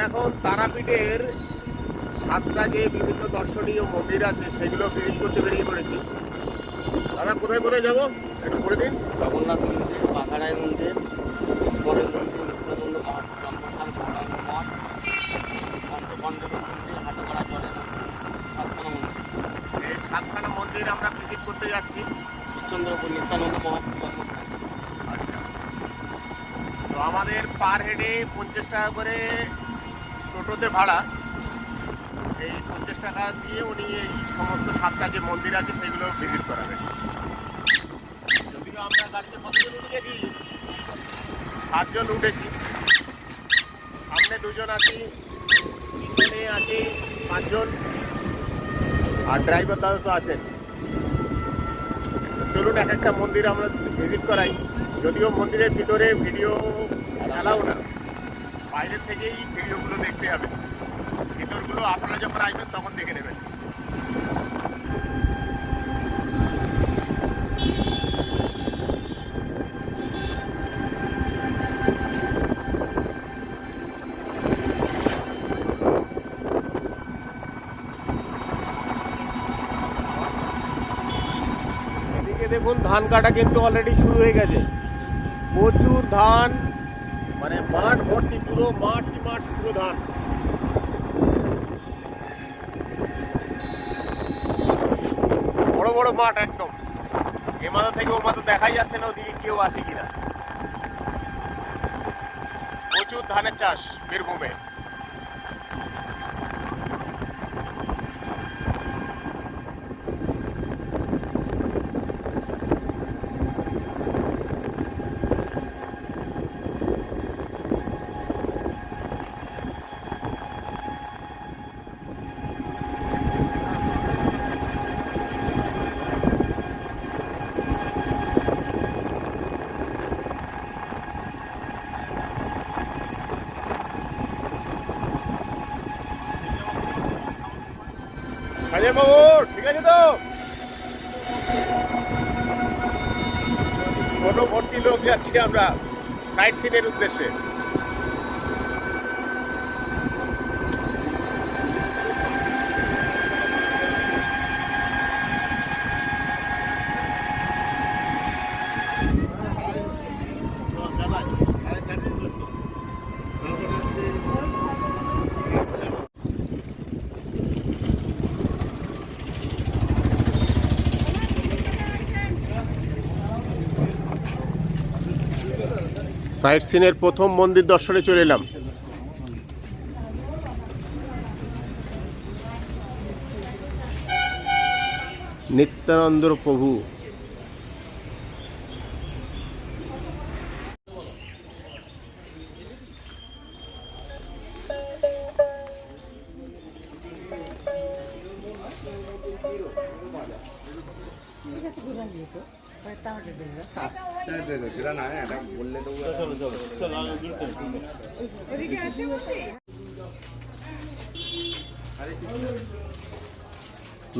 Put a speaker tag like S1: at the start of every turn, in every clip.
S1: এখন তারাপীঠের 7টা যে বিভিন্ন দর্শনীয় মন্দির আছে সেগুলো ভিজিট করতে বেরিয়ে পড়েছি। দাদা কোথায় কোথায় যাবো একটু বলে দিন।
S2: জগন্নাথ মন্দির, বাঁকড়াই মন্দির, ইস্কনের মন্দির, নিত্যানন্দ জন্মস্থান গৌরাঙ্গ মঠ, পঞ্চপাণ্ডবের মন্দির, হাটপাড়া চলে সাতখানা মন্দির।
S1: এই 7খানা মন্দির আমরা ভিজিট করতে যাচ্ছি।
S2: চন্দ্রপুর নিত্যানন্দ মঠ জন্মস্থান।
S1: আচ্ছা, তো আমাদের পার হেডে 50 টাকা করে টোটোতে ভাড়া। এই 50 টাকা দিয়ে উনি এই সমস্ত 7টা যে মন্দির আছে সেগুলো ভিজিট করাবেন। যদিও আমরা গাড়িতে কতজন উঠে গেছি, 7 জন উঠেছি। সামনে 2 জন আছি, পিছনে আছি 5 জন, আর ড্রাইভার দাদা তো আছেন। চলুন এক একটা মন্দির আমরা ভিজিট করাই। যদিও মন্দিরের ভিতরে ভিডিও অ্যালাউ না, বাইরের থেকেই ভিডিওগুলো দেখতে হবে। ভিতরগুলো আপনারা যখন আসবেন তখন দেখে নেবেন। এদিকে দেখুন ধান কাটা কিন্তু অলরেডি শুরু হয়ে গেছে। প্রচুর ধান, মানে মাঠ ভর্তি, পুরো মাঠ পুরো ধান। বড় বড় মাঠ একদম, এ মাথা থেকে ও মাথা দেখাই যাচ্ছে না ওদিকে কেউ আছে কিনা। প্রচুর ধানের চাষ বীরভূমে। কাজে বাবু ঠিক আছে তো? কোনো ভর্তি লোক যাচ্ছি আমরা সাইট সিনের উদ্দেশ্যে। সাইট সিনের প্রথম মন্দির দর্শনে চলে এলাম। নিত্যানন্দ প্রভু।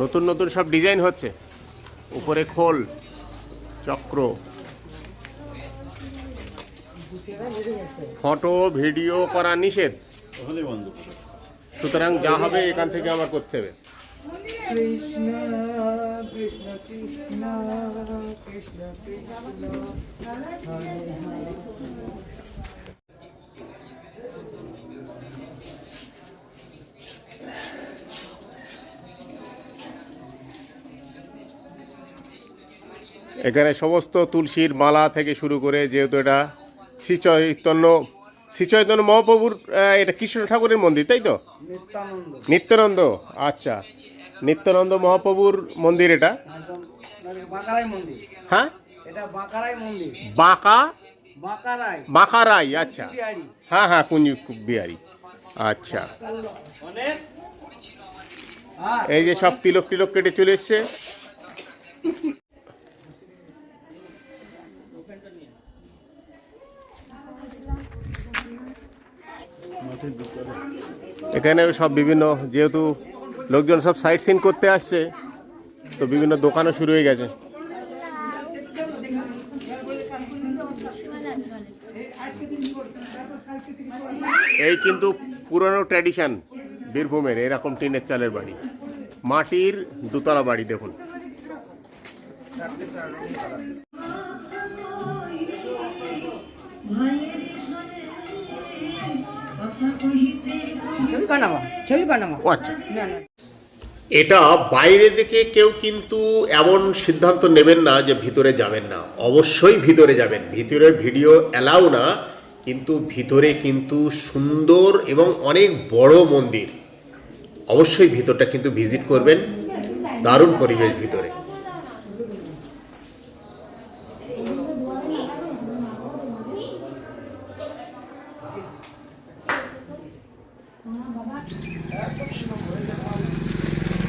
S1: নতুন নতুন সব ডিজাইন হচ্ছে, উপরে খোল চক্র। ফটো ভিডিও করা নিষেধ, সুতরাং যা হবে এখান থেকে আমার করতে হবে।
S3: কৃষ্ণ কৃষ্ণ কৃষ্ণ কৃষ্ণ কৃষ্ণ হরে হরে।
S1: এখানে সমস্ত তুলসীর মালা থেকে শুরু করে, যেহেতু এটা শ্রীচৈতন্য মহাপ্রভুর, এটা কৃষ্ণ ঠাকুরের মন্দির তাই তো? নিত্যানন্দ। আচ্ছা, নিত্যানন্দ মহাপ্রভুর মন্দির এটা। হ্যাঁ, বাঁকারাই। আচ্ছা, হ্যাঁ হ্যাঁ, কুঞ্জ বিহারি। আচ্ছা, এই যে সব তিলক কেটে চলে এসছে। এখানে সব বিভিন্ন, যেহেতু লোকজন সব সাইট সিন করতে আসছে, তো বিভিন্ন দোকানও শুরু হয়ে গেছে। এই কিন্তু পুরনো ট্র্যাডিশন বীরভূমের এরকম টিনের চালের বাড়ি, মাটির দোতলা বাড়ি দেখুন।
S3: ছবি বানাবো
S1: ও আচ্ছা,
S3: না না
S1: এটা বাইরে থেকে কেউ কিন্তু এমন সিদ্ধান্ত নেবেন না যে ভিতরে যাবেন না, অবশ্যই ভিতরে যাবেন। ভিতরে ভিডিও অ্যালাউ না, কিন্তু ভিতরে কিন্তু সুন্দর এবং অনেক বড় মন্দির, অবশ্যই ভিতরটা কিন্তু ভিজিট করবেন, দারুণ পরিবেশ ভিতরে।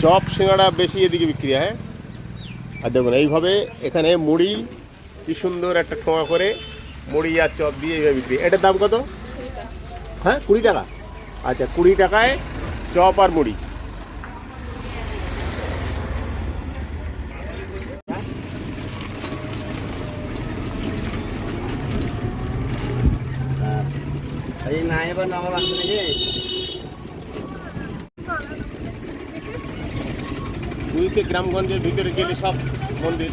S1: চপ সিঙ্গাড়া বেশি এদিকে বিক্রি হয়। আর দেখুন এইভাবে এখানে মুড়ি, কি সুন্দর একটা ঠোঙা করে মুড়ি আর চপ দিয়ে এইভাবে বিক্রি। এটার দাম কত? হ্যাঁ 20 টাকা। আচ্ছা 20 টাকায় চপ আর মুড়ি।
S2: এই না এবার নামা লাগছে নাকি?
S1: দুইতে গ্রামগঞ্জের ভিতরে গেলে সব মন্দির।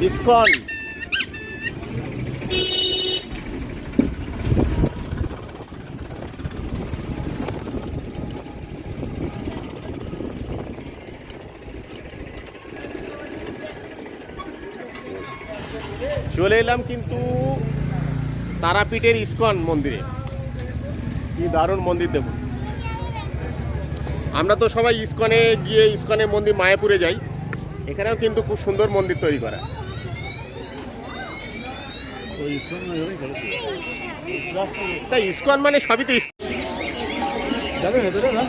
S1: ইসকন, চলে এলাম কিন্তু তারাপীঠের ইসকন মন্দিরে। কি দারুণ মন্দির দেখুন। আমরা তো সবাই ইসকনে গিয়ে ইসকনের মন্দির মায়াপুরে যাই, এখানেও কিন্তু খুব সুন্দর মন্দির তৈরি করা। তাই ইসকন মানে সবই তো ইসকন।
S2: যাবে ভেতরে না?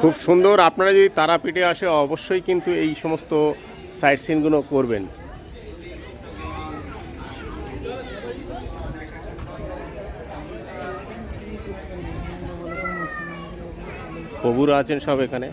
S1: খুব সুন্দর। আপনারা যদি তারাপীঠে আসে অবশ্যই কিন্তু এই সমস্ত সাইট সিনগুলো করবেন। প্রভুরা আছেন সব এখানে।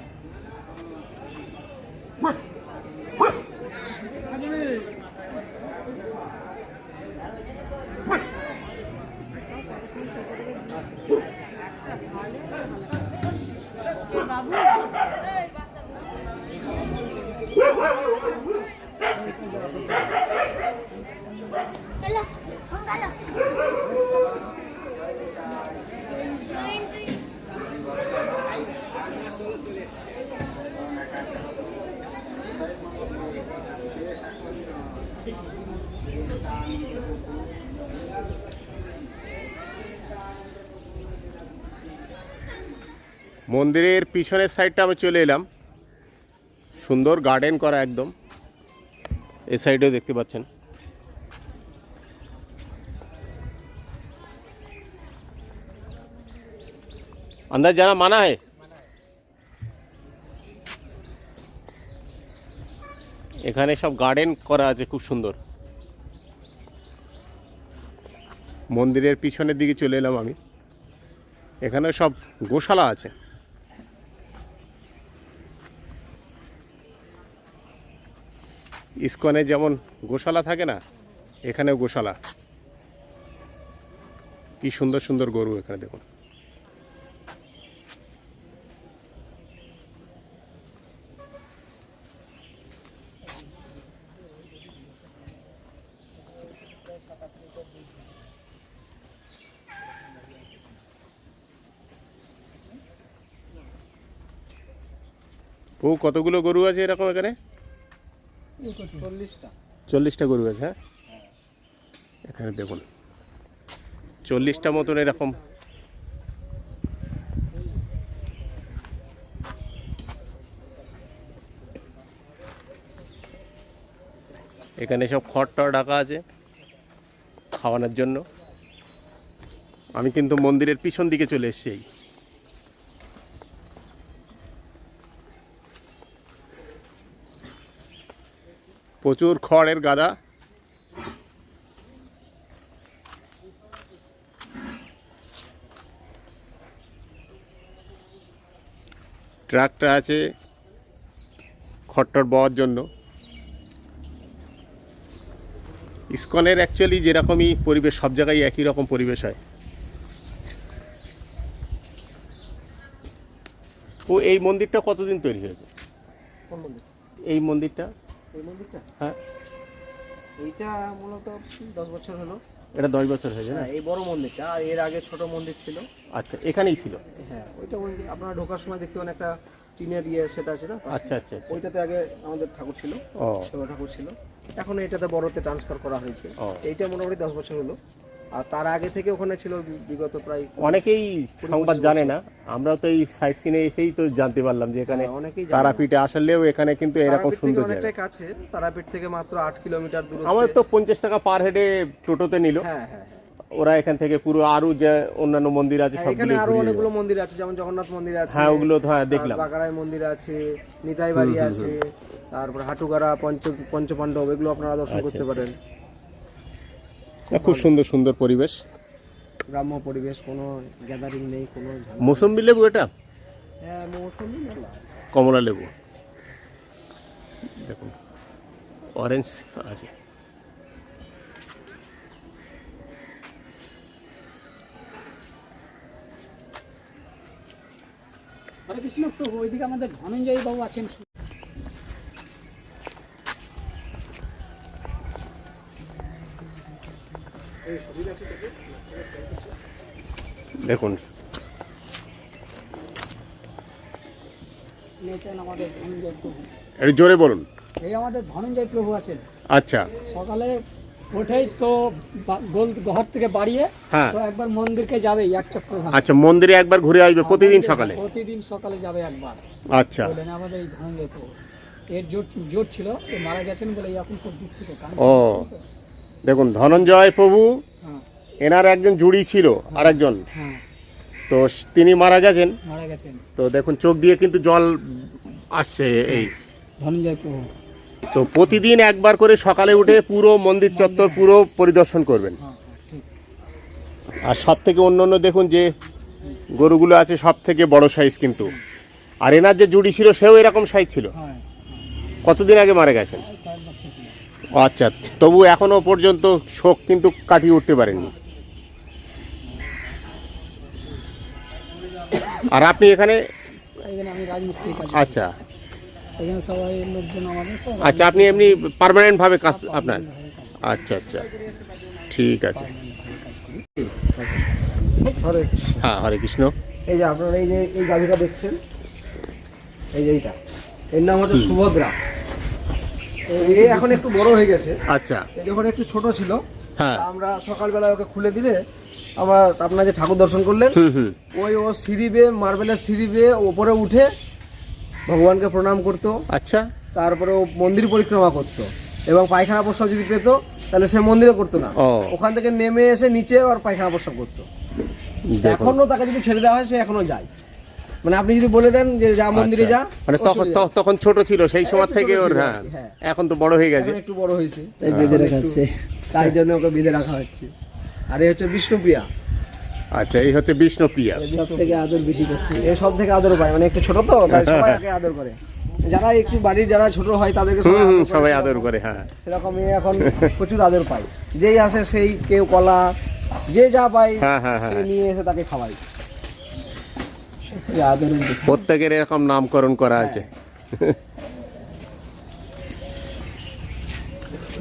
S1: মন্দিরের পিছনের সাইডটা আমি চলে এলাম, সুন্দর গার্ডেন করা একদম। এই সাইডেও দেখতে পাচ্ছেন। अंदर जाना माना है। এখানে সব গার্ডেন করা আছে খুব সুন্দর। মন্দিরের পিছনের দিকে চলে এলাম আমি, এখানে সব গোশালা আছে। ইসকনে যেমন গোশালা থাকে না, এখানেও গোশালা। কি সুন্দর সুন্দর গরু এখানে দেখুন। কতগুলো গরু আছে এরকম এখানে?
S3: 40টা।
S1: 40টা গরু আছে। হ্যাঁ, এখানে দেখুন 40টা মতন এরকম। এখানে সব খড় ঢাকা আছে খাওয়ানোর জন্য। আমি কিন্তু মন্দিরের পিছন দিকে চলে এসেছি। প্রচুর খড়ের গাদা। ট্রাকটা আছে খড়টর বওয়ার জন্য। ইসকনের অ্যাকচুয়ালি যেরকমই পরিবেশ, সব জায়গায় একই রকম পরিবেশ হয়। ও এই মন্দিরটা কতদিন তৈরি হয়েছে?
S3: কোন মন্দির?
S1: এই মন্দিরটা?
S3: এই মন্দিরটা?
S1: হ্যাঁ,
S3: এইটা মূলত 10 বছর হলো।
S1: এটা 10 বছর হয়েছে না?
S3: হ্যাঁ, এই বড় মন্দিরটা। আর এর আগে ছোট মন্দির ছিল।
S1: আচ্ছা, এখানেই ছিল?
S3: হ্যাঁ, ওইটা মন্দির আপনারা ঢোকার সময় দেখতে পান একটা টিনের সেটা আছে না?
S1: আচ্ছা আচ্ছা আচ্ছা।
S3: ওইটাতে আগে আমাদের ঠাকুর ছিল,
S1: ও,
S3: শিব ঠাকুর ছিল। এখন এটাতে বড়তে ট্রান্সফার করা হয়েছে।
S1: ও।
S3: এইটা মোটামুটি 10 বছর হলো। আর তার আগে থেকে ওখানে ছিল বিগত প্রায়
S1: অনেকেই সংবাদ জানে না। আমরা তো এই সাইট সিনে এসেই তো জানতে পারলাম যে এখানে
S3: অনেকেই জানে না।
S1: তারাপীঠে আসলেও এখানে কিন্তু এরকম
S3: তারাপীঠ থেকে
S1: সুন্দর জায়গা।
S3: অনেকটাই কাছে, তারাপীঠ থেকে মাত্র 8 কিলোমিটার দূরত্বে।
S1: আমার তো 50 টাকা পার হেডে টোটোতে নিল।
S3: হ্যাঁ হ্যাঁ হ্যাঁ।
S1: ওরা এখান থেকে পুরো আরো যে অন্যান্য মন্দির আছে
S3: হ্যাঁ,
S1: সবগুলো
S3: এখানে আরো
S1: ঘুরিয়ে
S3: অনেকগুলো
S1: দেবে।
S3: মন্দির আছে, যেমন জগন্নাথ মন্দির আছে।
S1: হ্যাঁ, ওগুলো তো হ্যাঁ দেখলাম।
S3: বাগারায় মন্দির আছে, নিতাই বাড়ি আছে, তারপর হাটুগাড়া, পঞ্চপাণ্ডব, এগুলো আপনারা দর্শন
S1: আচ্ছা,
S3: করতে পারেন।
S1: খুব সুন্দর সুন্দর পরিবেশ,
S3: গ্রাম্য পরিবেশ, কোনো গ্যাদারিং নেই, কোনো ঝামেলা।
S1: মৌসুম্বি লেবু এটা?
S3: হ্যাঁ, মৌসুমী মেলা।
S1: কমলা লেবু দেখুন, অরেঞ্জ আছে।
S4: হরে কৃষ্ণ। তো ওইদিকে আমাদের ধনঞ্জয় বাবু আছেন।
S1: দেখুন
S4: নেছেন আমাদের ধনঞ্জয় প্রভু।
S1: একটু জোরে বলুন।
S4: এই আমাদের ধনঞ্জয় প্রভু আছেন।
S1: আচ্ছা,
S4: সকালে উঠেই তো গোল ঘর থেকে বাড়িয়ে
S1: হ্যাঁ।
S4: তো একবার মন্দিরকে যাবে এক চক্র ধাম।
S1: আচ্ছা, মন্দিরে একবার ঘুরে আসবে প্রতিদিন সকালে?
S4: প্রতিদিন সকালে যাবে একবার।
S1: আচ্ছা,
S4: বললেন আমাদের এই ধনঞ্জয় প্রভু। এর জোট ছিল, এ মারা গেছেন বলে এখন খুব দুঃখিত।
S1: ও দেখুন, ধনঞ্জয় প্রভু
S4: হ্যাঁ
S1: এনার একজন জুড়ি ছিল আর একজন,
S4: হ্যাঁ,
S1: তো তিনি মারা গেছেন।
S4: মারা গেছেন
S1: তো দেখুন চোখ দিয়ে কিন্তু জল আসছে এই।
S4: ধনঞ্জয় প্রভু।
S1: তো প্রতিদিন একবার করে সকালে উঠে পুরো মন্দির চত্বর পুরো পরিদর্শন করবেন।
S4: হ্যাঁ ঠিক।
S1: আর সব থেকে অন্য দেখুন যে গরুগুলো আছে সব থেকে বড় সাইজ কিন্তু। আর এনার যে জুড়ি ছিল সেও এরকম সাইজ ছিল।
S4: হ্যাঁ,
S1: কতদিন আগে মারা গেছেন?
S4: কয়েক বছর ছিল।
S1: আচ্ছা, তবু এখনো পর্যন্ত শোক কিন্তু কাটিয়ে উঠতে পারেননি। আর আপনি এখানে?
S4: এখানে আমি রাজমিস্ত্রি কাজ করি।
S1: আচ্ছা
S4: এখানে সবাই লোকজন আমাদের সব
S1: আচ্ছা, আপনি এমনি পার্মানেন্ট ভাবে কাজ আপনার? আচ্ছা আচ্ছা, ঠিক আছে।
S3: হরে কৃষ্ণ।
S1: হ্যাঁ, হরে কৃষ্ণ।
S3: এই যে আপনারা এই গাভীটা দেখছেন, এই যে এইটা, এর নাম হচ্ছে সুভদ্রা। এই এখন একটু বড় হয়ে গেছে।
S1: আচ্ছা,
S3: এই যখন একটু ছোট ছিল,
S1: হ্যাঁ,
S3: আমরা সকালবেলা ওকে খুলে দিলে আমার আপনার যে ঠাকুর দর্শন করলেন,
S1: হুম,
S3: ও সিঁড়ি বেয়ে, মার্বেলের সিঁড়ি বেয়ে ওপরে উঠে ভগবানকে প্রণাম করতো।
S1: আচ্ছা,
S3: তারপরে ও মন্দির পরিক্রমা করতো, এবং পায়খানা প্রস্রাব যদি পেত তাহলে সে মন্দিরে করতো না,
S1: ও।
S3: ওখান থেকে নেমে এসে নিচে আর পায়খানা প্রস্রাব করতো।
S1: দেখুন
S3: এখনো তাকে যদি ছেড়ে দেওয়া হয় সে এখনো যায়। মানে আপনি যদি বলে দেন যে যা মন্দিরে যা,
S1: মানে
S3: ও
S1: তখন
S3: চলে যায়।
S1: তখন ছোট ছিল সেই সময়
S3: একটু
S1: থেকে
S3: ছোট
S1: ওর,
S3: ছিল,
S1: হ্যাঁ,
S3: হ্যাঁ।
S1: এখন তো বড় হয়ে গেছে।
S3: এখন একটু বড় হয়েছে, তাই বেঁধে রাখা হচ্ছে, তাই জন্য ওকে বেঁধে রাখা হচ্ছে। আর এই হচ্ছে বিষ্ণুপ্রিয়া।
S1: আচ্ছা, এই হচ্ছে বিষ্ণুপ্রিয়া।
S3: সব থেকে আদর বেশি করছে, এ সব থেকে আদর পায়, মানে একটু ছোট তো তাই সবাই একে আদর করে। যারা একটু বাড়ির যারা ছোট হয় তাদেরকে সবাই আদর করে,
S1: সবাই আদর করে, হ্যাঁ।
S3: সেরকম এ এখন প্রচুর আদর পায়। যেই আসে সেই কেউ কলা, যে যা পায়
S1: হ্যাঁ, হ্যাঁ,
S3: সে
S1: হ্যাঁ।
S3: নিয়ে এসে তাকে খাওয়ায়। সত্যি আদরের দিক।
S1: প্রত্যেকের এরকম নামকরণ করা আছে।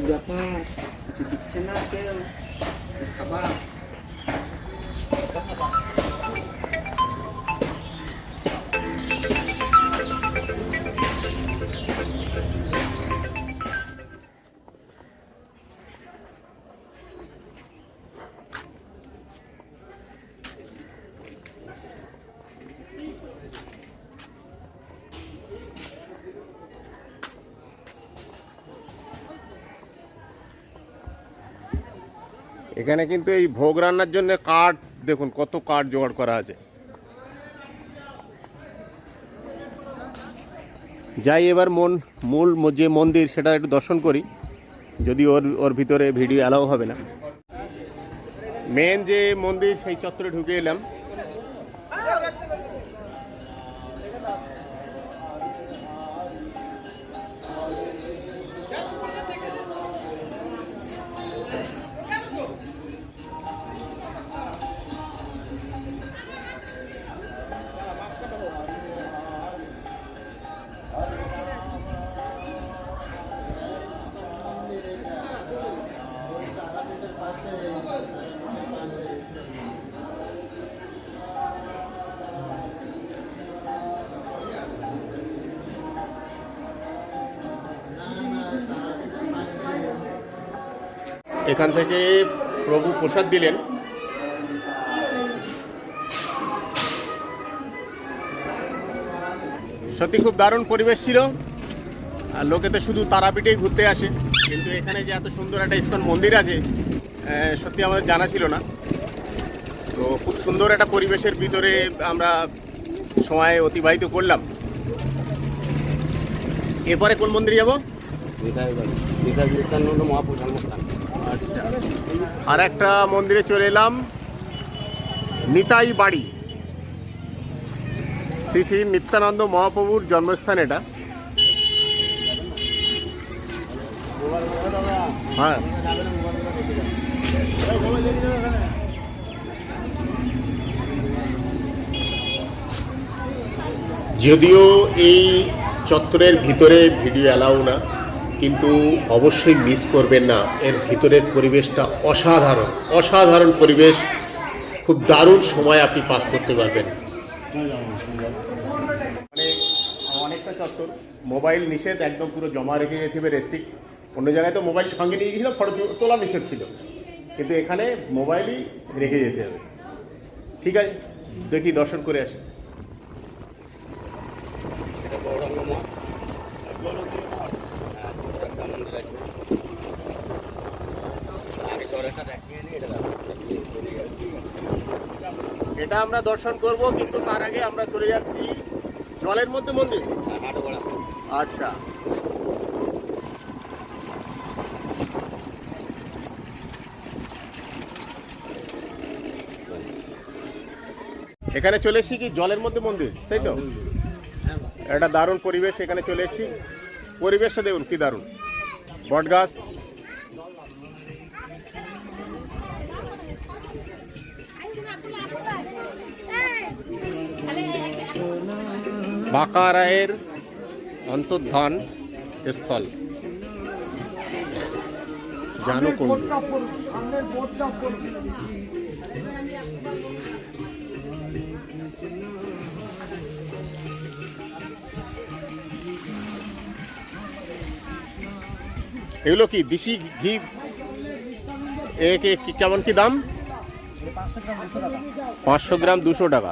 S3: ব্যাপার কিছু দিচ্ছে না কেউ খাবার।
S1: এখানে কিন্তু এই ভোগ রান্নার জন্য কাঠ, দেখুন কত কাঠ জোগাড় করা আছে। যাই এবার মূল যে মন্দির সেটা একটু দর্শন করি, যদি ওর ভিতরে ভিডিও অ্যালাউ হবে না। মেন যে মন্দির সেই চত্বরে ঢুকে এলাম। এখান থেকে প্রভু প্রসাদ দিলেন। সত্যি খুব দারুণ পরিবেশ ছিল। আর লোকে তো শুধু তারাপীঠেই ঘুরতে আসে, কিন্তু এখানে যে এত সুন্দর একটা ইস্কন মন্দির আছে সত্যি আমাদের জানা ছিল না। তো খুব সুন্দর একটা পরিবেশের ভিতরে আমরা সময় অতিবাহিত করলাম। এরপরে কোন মন্দিরে যাব?
S2: নিত্যানন্দ মহাপ্রভু জন্মস্থান।
S1: আচ্ছা, আর একটা মন্দিরে চলে এলাম, নিতাই বাড়ি। শ্রী শ্রী নিত্যানন্দ মহাপ্রভুর জন্মস্থান এটা। হ্যাঁ, যদিও এই চত্বরের ভিতরে ভিডিও অ্যালাউ না, কিন্তু অবশ্যই মিস করবেন না। এর ভিতরের পরিবেশটা অসাধারণ, অসাধারণ পরিবেশ। খুব দারুণ সময় আপনি পাস করতে পারবেন। মানে অনেকটা চত্বর মোবাইল নিষেধ, একদম পুরো জমা রেখে যেতে হবে, রেস্ট্রিক্ট। অন্য জায়গায় তো মোবাইল সঙ্গে নিয়ে গিয়েছিলাম, ফটো তোলা নিষেধ ছিল, কিন্তু এখানে মোবাইলই রেখে যেতে হবে। ঠিক আছে, দেখি দর্শন করে আসি। এটা আমরা দর্শন করব, কিন্তু তার আগে আমরা চলে যাচ্ছি জলের মধ্যে মন্দির। আচ্ছা, এখানে চলে এসেছি কি জলের মধ্যে মন্দির, তাই তো? একটা দারুণ পরিবেশ, এখানে চলে এসেছি। পরিবেশটা দেখুন কি দারুণ, বট গাছ, বাঁকা রায়ের অন্তর্ধান স্থল জানুকুণ্ড। এগুলো কি দেশি ঘি? কেমন কি দাম? 500 গ্রাম 200 টাকা।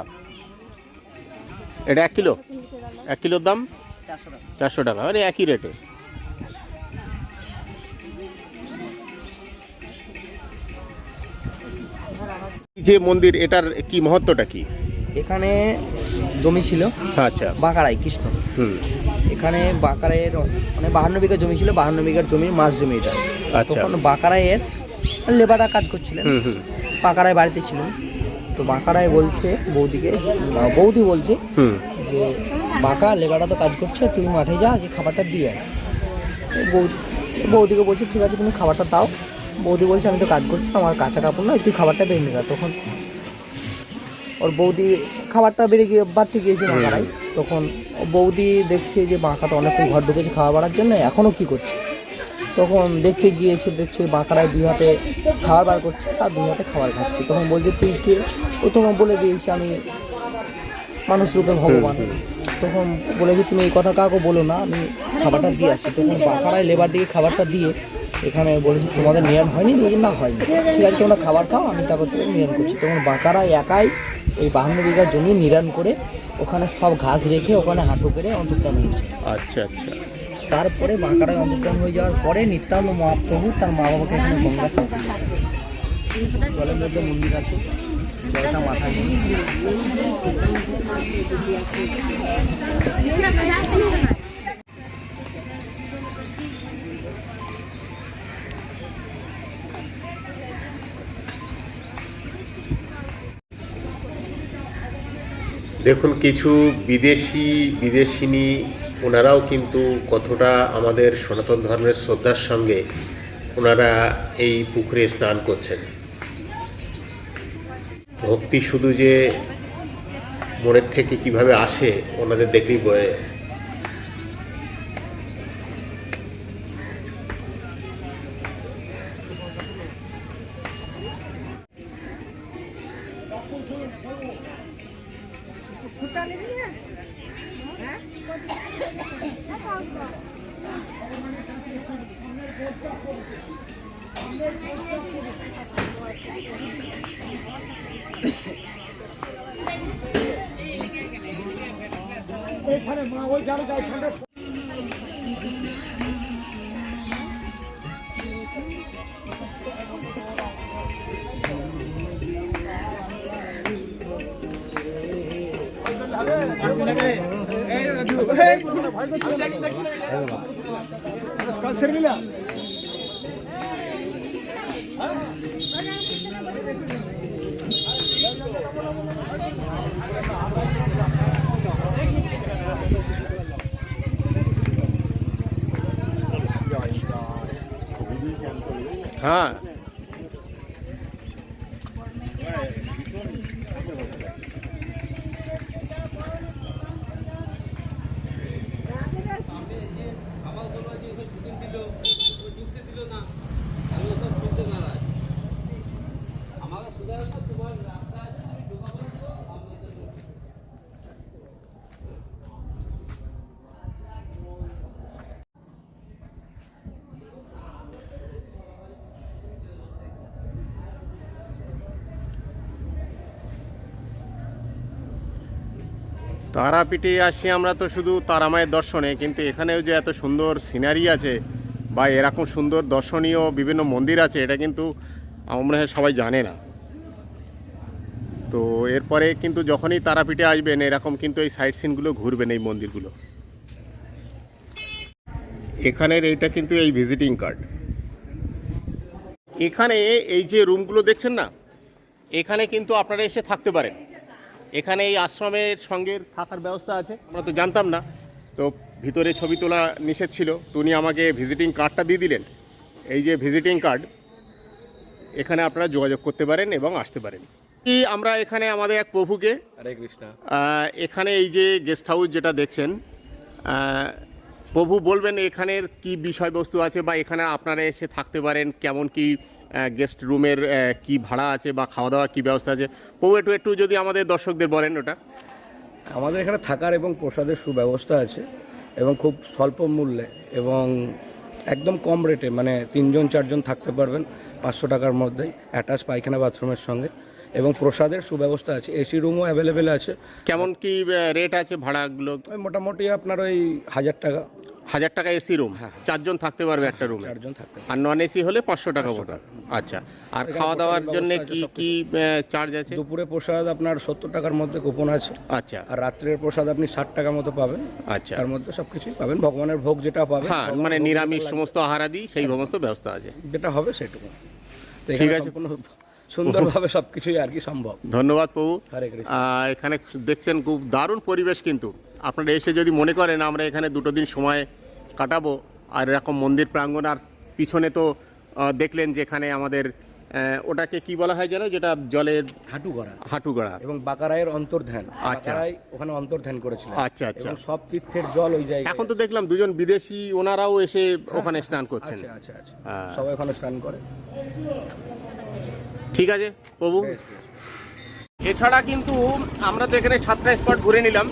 S1: এটা 1 কিলো? 1 কিলোর দাম 400 টাকা, মানে একই রেটে। যে মন্দির, এটার কি মহত্বটা কি?
S5: এখানে জমি ছিল,
S1: আচ্ছা,
S5: বাঁকারাই কৃষ্ণ। এখানে বাঁকারাইয়ের মানে 52 বিঘা জমি ছিল, 52 বিঘার জমির মাছ জমি এটা। তখন বাঁকারাইয়ের লেবাররা কাজ করছিলেন, বাঁকারাই বাড়িতে ছিলেন। তো বাঁকারাই বলছে বৌদি বলছে যে বাঁকা লেবাররা তো কাজ করছে, তুমি মাঠে যা, যে খাবারটা দিয়ে আয়। বৌদিকে বলছে ঠিক আছে তুমি খাবারটা দাও। বৌদি বলছে আমি তো কাজ করছি, আমার কাঁচা কাপড় নয়, তুই খাবারটা বেরিয়ে নিয়ে যা। তখন ওর বৌদি খাবারটা বাড়তে গিয়েছে বাঁকারাই। তখন বৌদি দেখছে যে বাঁকাটা অনেকক্ষণ ঘর ঢুকেছে খাওয়া বাড়ার জন্য, এখনও কী করছে। তখন দেখতে গিয়েছে, দেখছে বাঁকারায় 2 হাতে খাবার বার করছে আর 2 হাতে খাবার খাচ্ছে। তখন বলছে তুই কে? ও তখন বলে দিয়েছে আমি মানুষ রূপে ভগবান। তখন বলেছে তুমি এই কথা কাউকে বলো না, আমি খাবারটা দিয়ে আসছি। তখন বাঁকারায় লেবার দিকে খাবারটা দিয়ে এখানে বলেছি তোমাদের নিয়ম হয়নি? বলছে না হয়নি। ঠিক আছে তোমরা খাবার খাও, আমি তারপর থেকে নিয়ম করছি। তখন বাঁকারায় একাই এই 52 বিঘা জমি নিরান করে ওখানে সব ঘাস রেখে ওখানে হাঁটু করে অন্তর্ধান হয়েছে।
S1: আচ্ছা আচ্ছা।
S5: তারপরে বাঁকারায় অন্তর্ধান হয়ে যাওয়ার পরে নিত্যানন্দ মহাপ্রভু তার মা বাবাকে এখানে গঙ্গা স্নান করিয়েছে। জলের মধ্যে মন্দির আছে, জলটা মাথায় নেই।
S1: দেখুন কিছু বিদেশিনী ওনারাও কিন্তু কতটা আমাদের সনাতন ধর্মের শ্রদ্ধার সঙ্গে ওনারা এই পুকুরে স্নান করছেন। ভক্তি শুধু যে মনের থেকে কিভাবে আসে ওনাদের দেখলেই বোঝা যায়। হ্যাঁ, তারাপীঠে আসি আমরা তো শুধু তারামায়ের দর্শনে, কিন্তু এখানেও যে এত সুন্দর সিনারি আছে বা এরকম সুন্দর দর্শনীয় বিভিন্ন মন্দির আছে এটা কিন্তু আমার মনে হয় সবাই জানে না। তো এরপরে কিন্তু যখনই তারাপীঠে আসবেন এরকম কিন্তু এই সাইট সিনগুলো ঘুরবেন, এই মন্দিরগুলো। এখানের এইটা কিন্তু এই ভিজিটিং কার্ড। এখানে এই যে রুমগুলো দেখছেন না, এখানে কিন্তু আপনারা এসে থাকতে পারেন। এখানে এই আশ্রমের সঙ্গে থাকার ব্যবস্থা আছে, আমরা তো জানতাম না। তো ভিতরে ছবি তোলা নিষেধ ছিল, তো উনি আমাকে ভিজিটিং কার্ডটা দিয়ে দিলেন। এই যে ভিজিটিং কার্ড, এখানে আপনারা যোগাযোগ করতে পারেন এবং আসতে পারেন। কি আমরা এখানে আমাদের এক প্রভুকে,
S3: হরে কৃষ্ণ,
S1: এখানে এই যে গেস্ট হাউস যেটা দেখছেন, প্রভু বলবেন এখানের কি বিষয়বস্তু আছে বা এখানে আপনারা এসে থাকতে পারেন, কেমন কি গেস্ট রুমের কি ভাড়া আছে বা খাওয়া দাওয়ার কী ব্যবস্থা আছে। প্রভু একটু যদি আমাদের দর্শকদের বলেন ওটা।
S6: আমাদের এখানে থাকার এবং প্রসাদের সুব্যবস্থা আছে এবং খুব স্বল্প মূল্যে এবং একদম কম রেটে, মানে 3জন 4জন থাকতে পারবেন 500 টাকার মধ্যেই, অ্যাটাচ পায়খানা বাথরুমের সঙ্গে, এবং প্রসাদের সুব্যবস্থা আছে। এসি রুমও অ্যাভেলেবেল আছে।
S1: কেমন কি রেট আছে ভাড়াগুলো?
S6: ওই মোটামুটি আপনার ওই 1000 টাকা।
S1: 1000 টাকা এসি রুম, 4জন থাকতে পারবে একটা রুমে।
S6: 4জন থাকতে পারবে।
S1: আর নন এসি হলে 500 টাকা মতো। আচ্ছা, আর খাওয়া দাওয়ার জন্য কি কি চার্জ আছে?
S6: দুপুরে প্রসাদ আপনার 70 টাকার মধ্যে কুপন আছে।
S1: আচ্ছা,
S6: আর রাত্রের প্রসাদ আপনি 60 টাকা মতো পাবেন।
S1: আচ্ছা,
S6: তার মধ্যে সব কিছুই পাবেন, ভগবানের ভোগ যেটা পাবেন,
S1: হ্যাঁ, মানে নিরামিষ সমস্ত আহারাদি সেই সমস্ত ব্যবস্থা আছে,
S6: যেটা হবে সেটুকু।
S1: ঠিক আছে,
S6: কোনো সুন্দরভাবে সব কিছুই আর কি সম্ভব।
S1: ধন্যবাদ প্রভু।
S6: হরে কৃষ্ণ।
S1: এখানে দেখছেন খুব দারুণ পরিবেশ, কিন্তু আপনারা এসে যদি মনে করেন আমরা এখানে 2 দিন সময় কাটাবো আর এরকম মন্দির প্রাঙ্গণ, আর পিছনে তো দেখলেন যেখানে আমাদের ওটাকে কি বলা হয় যেন, যেটা জলের হাঁটুগড়া
S6: এবং বাকারায়ের অন্তর্ধান।
S1: আচ্ছা,
S6: বাকারায় ওখানে অন্তর্ধান করেছিলেন।
S1: আচ্ছা আচ্ছা।
S6: এবং সব তীর্থের জল ওই জায়গায়।
S1: এখন তো দেখলাম 2জন বিদেশি ওনারাও এসে ওখানে স্নান করছেন।
S6: আচ্ছা আচ্ছা, সবাই ওখানে স্নান করে।
S1: ঠিক আছে প্রভু। এছাড়া কিন্তু আমরা তো এখানে 7টা স্পট ঘুরে নিলাম।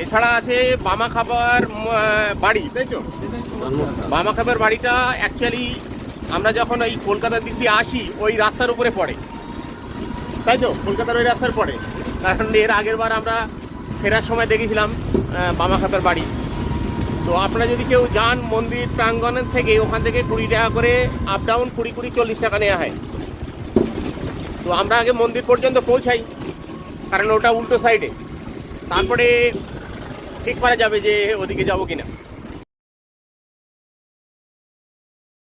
S1: এছাড়া আছে বামাখাপার বাড়ি, তাই তো? বামাখাপার বাড়িটা অ্যাকচুয়ালি আমরা যখন ওই কলকাতার দিক দিয়ে আসি ওই রাস্তার উপরে পড়ে, তাই তো? কলকাতার ওই রাস্তার পড়ে, কারণ এর আগের বার আমরা ফেরার সময় দেখেছিলাম বামাখাপার বাড়ি। তো আপনারা যদি কেউ যান মন্দির প্রাঙ্গণের থেকে, ওখান থেকে 20 টাকা করে আপ ডাউন, 20 40 টাকা নেওয়া হয়। তো আমরা আগে মন্দির পর্যন্ত পৌঁছাই, কারণ ওটা উল্টো সাইডে, তারপরে ঠিক করা যাবে যে ওদিকে যাবো কিনা।